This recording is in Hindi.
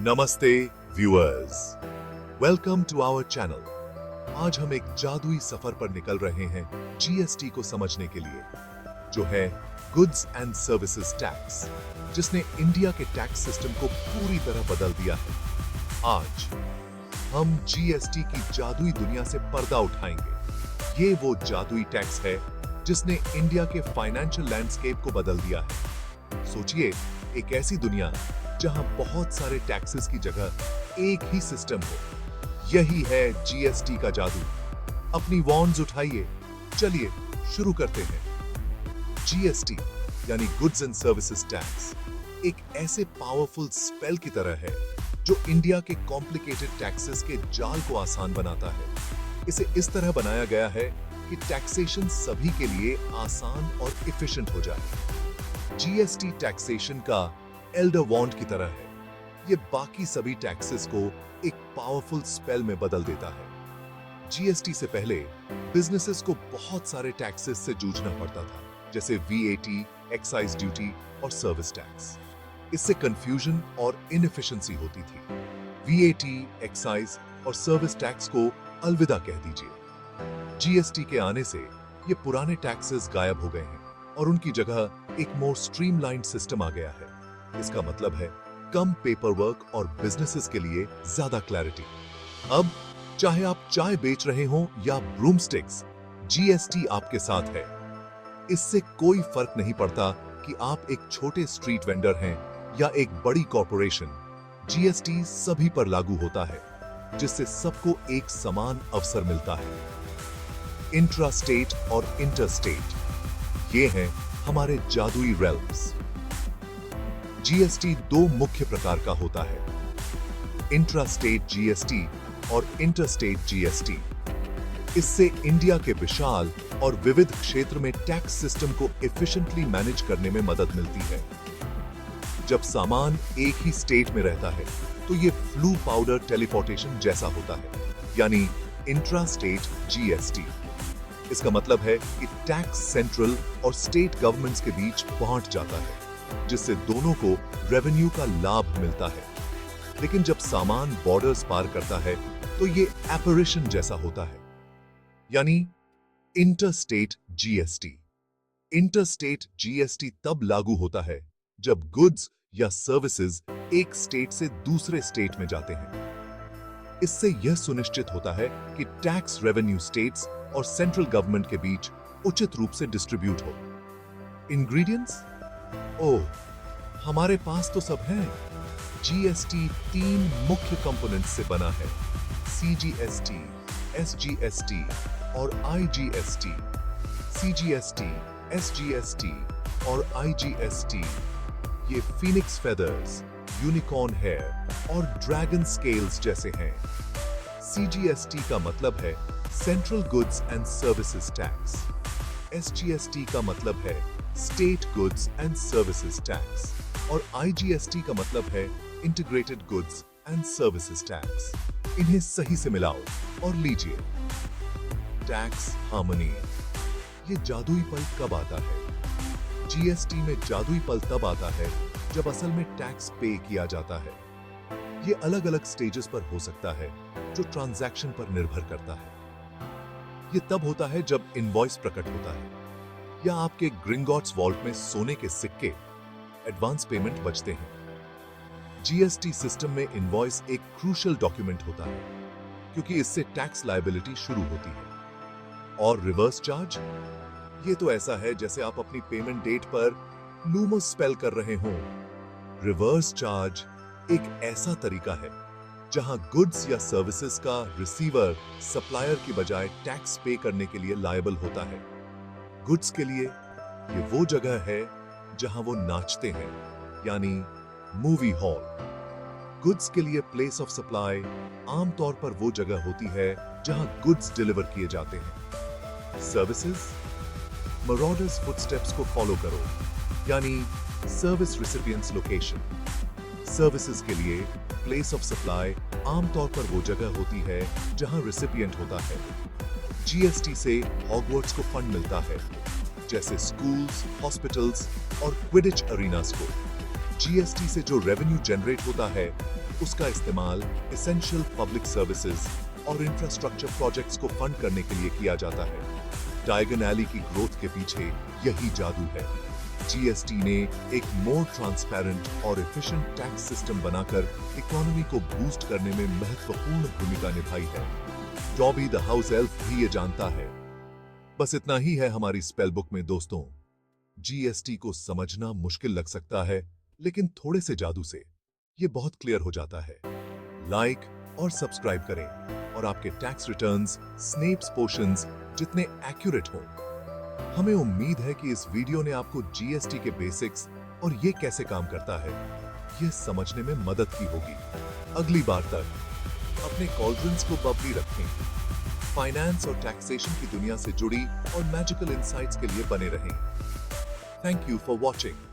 नमस्ते viewers, welcome to our channel. आज हम एक जादुई सफर पर निकल रहे हैं जीएसटी को समझने के लिए, जो है गुड्स एंड सर्विसेज टैक्स, जिसने इंडिया के टैक्स सिस्टम को पूरी तरह बदल दिया है। आज हम जीएसटी की जादुई दुनिया से पर्दा उठाएंगे। ये वो जादुई टैक्स है जिसने इंडिया के फाइनेंशियल लैंडस्केप को बदल दिया है। सोचिए, एक ऐसी दुनिया जहां बहुत सारे टैक्सेस की जगह एक ही सिस्टम हो। यही है जीएसटी का जादू। अपनी वॉन्ड्स उठाइए, चलिए शुरू करते हैं। जीएसटी यानी गुड्स एंड सर्विसेज टैक्स एक ऐसे पावरफुल स्पेल की तरह है जो इंडिया के कॉम्प्लिकेटेड टैक्सेस के जाल को आसान बनाता है। इसे इस तरह बनाया गया है कि टैक्सेशन सभी के लिए आसान और एफिशिएंट हो जाए। जीएसटी टैक्सेशन का एल्डर वॉन्ड की तरह है। ये बाकी सभी टैक्सेस को एक पावरफुल स्पेल में बदल देता है। जीएसटी से पहले बिजनेसेस को बहुत सारे टैक्सेस से जूझना पड़ता था, जैसे वीएटी, एक्साइज ड्यूटी और सर्विस टैक्स। इससे कंफ्यूजन और इनएफिशिएंसी होती थी। वीएटी, एक्साइज और सर्विस टैक्स को अलविदा कह दीजिए। जीएसटी के आने से ये पुराने टैक्सेस गायब हो गए हैं और उनकी जगह एक मोर स्ट्रीमलाइंड सिस्टम आ गया है। इसका मतलब है कम पेपर वर्क और बिजनेसेस के लिए ज्यादा क्लैरिटी। अब चाहे आप चाय बेच रहे हो या ब्रूमस्टिक्स, जीएसटी आपके साथ है। इससे कोई फर्क नहीं पड़ता कि आप एक छोटे स्ट्रीट वेंडर हैं या एक बड़ी कॉर्पोरेशन। जीएसटी सभी पर लागू होता है, जिससे सबको एक समान अवसर मिलता है। इंट्रा स्टेट और इंटर स्टेट, ये हैं हमारे जादुई रेल्म्स। जीएसटी दो मुख्य प्रकार का होता है, इंट्रा स्टेट जीएसटी और इंटर स्टेट जीएसटी। इससे इंडिया के विशाल और विविध क्षेत्र में टैक्स सिस्टम को एफिशिएंटली मैनेज करने में मदद मिलती है। जब सामान एक ही स्टेट में रहता है तो ये फ्लू पाउडर टेलीपोर्टेशन जैसा होता है, यानी इंट्रा स्टेट जीएसटी। इसका मतलब है कि टैक्स सेंट्रल और स्टेट गवर्नमेंट्स के बीच पहुंच जाता है, जिससे दोनों को रेवेन्यू का लाभ मिलता है। लेकिन जब सामान बॉर्डर्स पार करता है तो ये एपरेशन जैसा होता है, यानी इंटरस्टेट जीएसटी। इंटरस्टेट जीएसटी तब लागू होता है जब गुड्स या सर्विसेज एक स्टेट से दूसरे स्टेट में जाते हैं। इससे यह सुनिश्चित होता है कि टैक्स रेवेन्यू स्टेट्स और सेंट्रल गवर्नमेंट के बीच उचित रूप से डिस्ट्रीब्यूट हो। इंग्रेडिएंट्स? ओह, हमारे पास तो सब है। जीएसटी तीन मुख्य कंपोनेंट्स से बना है, सीजीएसटी, एसजीएसटी और आईजीएसटी। सीजीएसटी, एसजीएसटी और आईजीएसटी ये फीनिक्स फेदर्स, यूनिकॉर्न हेयर और ड्रैगन स्केल्स जैसे हैं। सीजीएसटी का मतलब है central goods and services tax. SGST का मतलब है state goods and services tax और आईजीएसटी का मतलब है integrated goods and services tax. इन्हें सही से मिलाओ और लीजिए टैक्स हार्मनी। ये जादुई पल कब आता है? जीएसटी में जादुई पल तब आता है जब असल में टैक्स पे किया जाता है। ये अलग अलग स्टेजेस पर हो सकता है, जो ट्रांजैक्शन पर निर्भर करता है। ये तब होता है जब इनवॉइस प्रकट होता है या आपके ग्रिंगॉट्स वॉल्ट में सोने के सिक्के, एडवांस पेमेंट बचते हैं। जीएसटी सिस्टम में इनवॉइस एक क्रूशियल डॉक्यूमेंट होता है, क्योंकि इससे टैक्स लायबिलिटी शुरू होती है। और रिवर्स चार्ज, ये तो ऐसा है जैसे आप अपनी पेमेंट डेट पर लूमस स्पेल कर रहे हों। रिवर्स चार्ज एक ऐसा तरीका है जहां गुड्स या सर्विसेज का रिसीवर सप्लायर की बजाय टैक्स पे करने के लिए लायबल होता है। गुड्स के लिए ये वो जगह है जहां वो नाचते हैं, यानी मूवी हॉल। गुड्स के लिए प्लेस ऑफ सप्लाई आमतौर पर वो जगह होती है जहां गुड्स डिलीवर किए जाते हैं। सर्विसेज, मरॉडर्स फुटस्टेप्स को फॉलो करो, यानी सर्विस रिसिपिएंट्स लोकेशन। सर्विसेज के लिए प्लेस ऑफ सप्लाई आमतौर पर वो जगह होती है जहां रिसिपिएंट होता है। जीएसटी से हॉगवर्ट्स को फंड मिलता है, जैसे स्कूल्स, हॉस्पिटल्स और क्विडिच अरीनास को, जीएसटी से जो रेवेन्यू जनरेट होता है उसका इस्तेमाल एसेंशियल पब्लिक सर्विसेज और इंफ्रास्ट्रक्चर प्रोजेक्ट्स को फंड करने के लिए किया जाता है। डायगन एली की ग्रोथ के पीछे यही जादू है। जीएसटी ने एक मोर ट्रांसपेरेंट और एफिशिएंट टैक्स सिस्टम बनाकर इकोनॉमी को बूस्ट करने में महत्वपूर्ण भूमिका निभाई है। डॉबी द हाउस एल्फ भी ये जानता है। बस इतना ही है हमारी स्पेल बुक में दोस्तों। जीएसटी को समझना मुश्किल लग सकता है, लेकिन थोड़े से जादू से ये बहुत क्लियर हो जाता है। लाइक और सब्सक्राइब करें और आपके टैक्स रिटर्न्स स्नेप्स पोर्शंस जितने एक्यूरेट हों। हमें उम्मीद है कि इस वीडियो ने आपको जीएसटी के बेसिक्स और ये कैसे काम करता है ये समझने में मदद की होगी। अगली बार तक अपने कॉलड्रंस को बबली रखें, फाइनेंस और टैक्सेशन की दुनिया से जुड़ी और मैजिकल इंसाइट्स के लिए बने रहें। Thank you for watching.